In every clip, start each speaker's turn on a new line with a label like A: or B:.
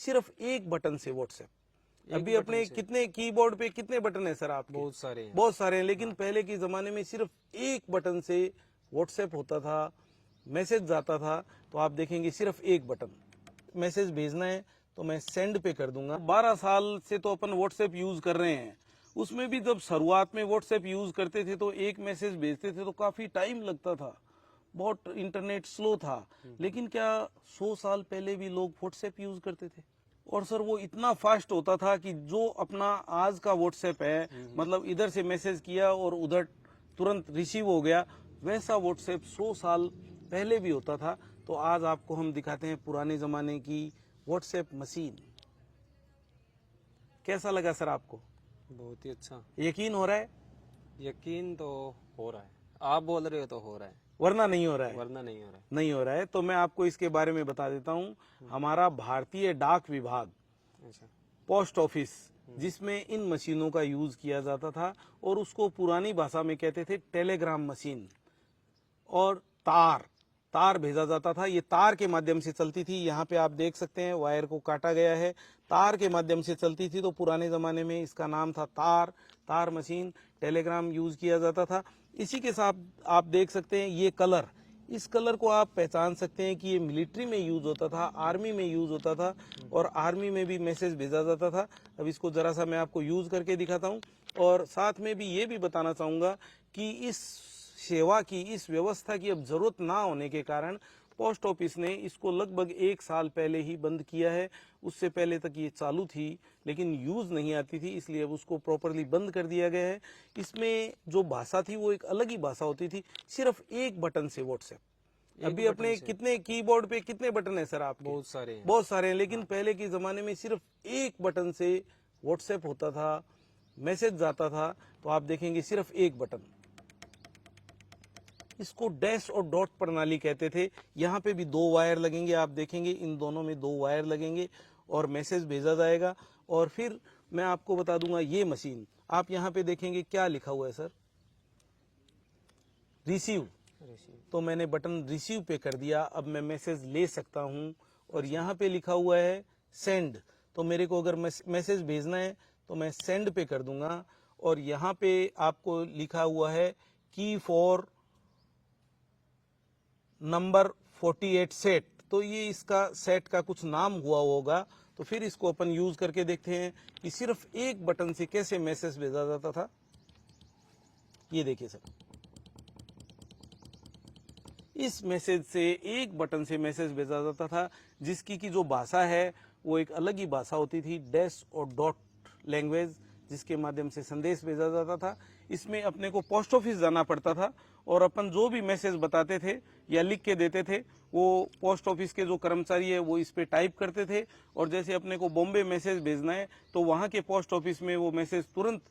A: सिर्फ एक बटन से व्हाट्सएप। अभी अपने कितने कीबोर्ड पे कितने बटन है सर आपके? बहुत सारे हैं, लेकिन पहले के जमाने में सिर्फ एक बटन से व्हाट्सएप होता था, मैसेज जाता था। तो आप देखेंगे सिर्फ एक बटन, मैसेज भेजना है तो मैं सेंड पे कर दूंगा। 12 साल से तो अपन व्हाट्सएप यूज कर रहे हैं, उसमें भी जब शुरुआत में व्हाट्सएप यूज करते थे तो एक मैसेज भेजते थे तो काफी टाइम लगता था, बहुत इंटरनेट स्लो था। लेकिन क्या 100 साल पहले भी लोग व्हाट्सएप यूज करते थे? और सर वो इतना फास्ट होता था कि जो अपना आज का व्हाट्सएप है, मतलब इधर से मैसेज किया और उधर तुरंत रिसीव हो गया, वैसा व्हाट्सएप 100 साल पहले भी होता था। तो आज आपको हम दिखाते हैं पुराने जमाने की व्हाट्सएप मशीन। कैसा लगा सर आपको?
B: बहुत ही अच्छा।
A: यकीन हो रहा है?
B: यकीन तो हो रहा है, आप बोल रहे हो तो हो रहा है,
A: वरना नहीं हो रहा है?
B: वरना नहीं हो रहा है।
A: नहीं हो रहा है तो मैं आपको इसके बारे में बता देता हूँ। हमारा भारतीय डाक विभाग,
B: अच्छा,
A: पोस्ट ऑफिस, जिसमें इन मशीनों का यूज किया जाता था, और उसको पुरानी भाषा में कहते थे टेलीग्राम मशीन। और तार भेजा जाता था, ये तार के माध्यम से चलती थी। यहाँ पे आप देख सकते हैं वायर को काटा गया है, तार के माध्यम से चलती थी। तो पुराने जमाने में इसका नाम था तार मशीन, टेलीग्राम यूज किया जाता था। इसी के साथ आप देख सकते हैं ये कलर, इस कलर को आप पहचान सकते हैं कि ये मिलिट्री में यूज होता था, आर्मी में यूज होता था, और आर्मी में भी मैसेज भेजा जाता था। अब इसको जरा सा मैं आपको यूज करके दिखाता हूँ, और साथ में भी ये भी बताना चाहूंगा कि इस सेवा की, इस व्यवस्था की अब जरूरत ना होने के कारण पोस्ट ऑफिस ने इसको लगभग 1 साल पहले ही बंद किया है। उससे पहले तक ये चालू थी लेकिन यूज नहीं आती थी, इसलिए अब उसको प्रॉपरली बंद कर दिया गया है। इसमें जो भाषा थी वो एक अलग ही भाषा होती थी, सिर्फ एक बटन से व्हाट्सएप। अभी अपने कितने कीबोर्ड पे कितने बटन है सर आपके? बहुत सारे हैं, लेकिन पहले के जमाने में सिर्फ एक बटन से व्हाट्सएप होता था, मैसेज जाता था। तो आप देखेंगे सिर्फ एक बटन, इसको डैश और डॉट प्रणाली कहते थे। यहाँ पे भी 2 वायर लगेंगे, आप देखेंगे इन दोनों में 2 वायर लगेंगे और मैसेज भेजा जाएगा। और फिर मैं आपको बता दूंगा ये मशीन, आप यहाँ पे देखेंगे क्या लिखा हुआ है सर? रिसीव। तो मैंने बटन रिसीव पे कर दिया, अब मैं मैसेज ले सकता हूँ। और यहाँ पे लिखा हुआ है सेंड, तो मेरे को अगर मैसेज भेजना है तो मैं सेंड पे कर दूंगा। और यहाँ पे आपको लिखा हुआ है की फॉर नंबर 48 सेट, तो ये इसका सेट का कुछ नाम हुआ होगा। तो फिर इसको अपन यूज करके देखते हैं कि सिर्फ एक बटन से कैसे मैसेज भेजा जाता था। ये देखिए सर, इस मैसेज से एक बटन से मैसेज भेजा जाता था, जिसकी की जो भाषा है वो एक अलग ही भाषा होती थी, डैश और डॉट लैंग्वेज, जिसके माध्यम से संदेश भेजा जाता था। इसमें अपने को पोस्ट ऑफिस जाना पड़ता था, और अपन जो भी मैसेज बताते थे या लिख के देते थे, वो पोस्ट ऑफिस के जो कर्मचारी है वो इस पे टाइप करते थे। और जैसे अपने को बॉम्बे मैसेज भेजना है तो वहां के पोस्ट ऑफिस में वो मैसेज तुरंत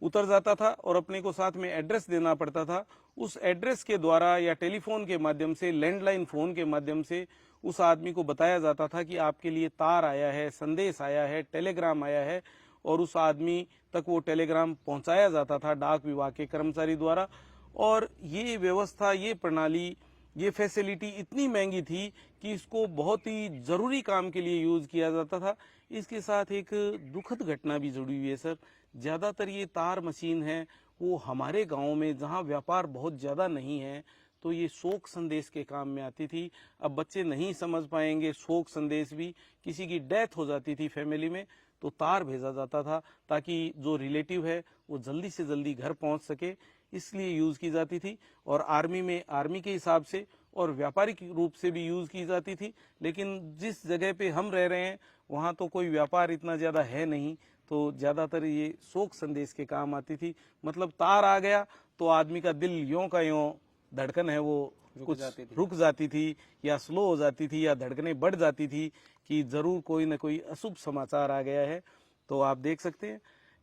A: उतर जाता था, और अपने को साथ में एड्रेस देना पड़ता था। उस एड्रेस के द्वारा या टेलीफोन के माध्यम से, लैंडलाइन फोन के माध्यम से उस आदमी को बताया जाता था कि आपके लिए तार आया है, संदेश आया है, टेलीग्राम आया है, और उस आदमी तक वो टेलीग्राम पहुंचाया जाता था डाक विभाग के कर्मचारी द्वारा। और ये व्यवस्था, ये प्रणाली, ये फैसिलिटी इतनी महंगी थी कि इसको बहुत ही जरूरी काम के लिए यूज किया जाता था। इसके साथ एक दुखद घटना भी जुड़ी हुई है सर। ज्यादातर ये तार मशीन है वो हमारे गांव में, जहां व्यापार बहुत ज्यादा नहीं है, तो ये शोक संदेश के काम में आती थी। अब बच्चे नहीं समझ पाएंगे, शोक संदेश भी, किसी की डेथ हो जाती थी फैमिली में तो तार भेजा जाता था ताकि जो रिलेटिव है वो जल्दी से जल्दी घर पहुंच सके, इसलिए यूज की जाती थी। और आर्मी में आर्मी के हिसाब से और व्यापारिक रूप से भी यूज की जाती थी। लेकिन जिस जगह पे हम रह रहे हैं वहां तो कोई व्यापार इतना ज्यादा है नहीं, तो ज्यादातर ये शोक संदेश के काम आती थी। मतलब तार आ गया तो आदमी का दिल यों का यों, धड़कन है वो कुछ रुक जाती थी, या स्लो हो जाती थी, या धड़कनें बढ़ जाती थी कि जरूर कोई न कोई अशुभ समाचार आ गया है। तो आप देख सकते हैं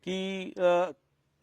A: कि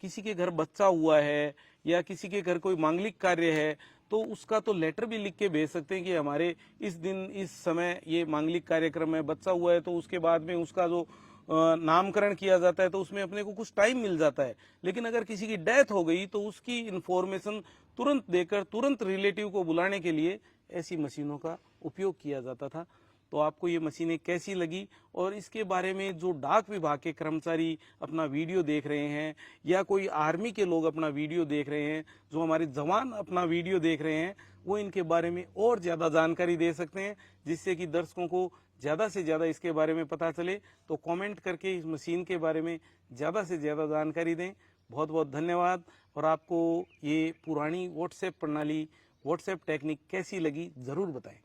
A: किसी के घर बच्चा हुआ है या किसी के घर कोई मांगलिक कार्य है तो उसका तो लेटर भी लिख के भेज सकते हैं कि हमारे इस दिन इस समय ये मांगलिक कार्यक्रम में बच्चा हुआ है, तो उसके बाद में उसका जो नामकरण किया जाता है तो उसमें अपने को कुछ टाइम मिल जाता है। लेकिन अगर किसी की डेथ हो गई तो उसकी इन्फॉर्मेशन तुरंत देकर, तुरंत रिलेटिव को बुलाने के लिए ऐसी मशीनों का उपयोग किया जाता था। तो आपको ये मशीनें कैसी लगी, और इसके बारे में जो डाक विभाग के कर्मचारी अपना वीडियो देख रहे हैं या कोई आर्मी के लोग अपना वीडियो देख रहे हैं, जो हमारे जवान अपना वीडियो देख रहे हैं, वो इनके बारे में और ज़्यादा जानकारी दे सकते हैं, जिससे कि दर्शकों को ज़्यादा से ज़्यादा इसके बारे में पता चले। तो कमेंट करके इस मशीन के बारे में ज़्यादा से ज़्यादा जानकारी दें। बहुत बहुत धन्यवाद। और आपको ये पुरानी व्हाट्सएप प्रणाली, व्हाट्सएप टेक्निक कैसी लगी ज़रूर बताएं।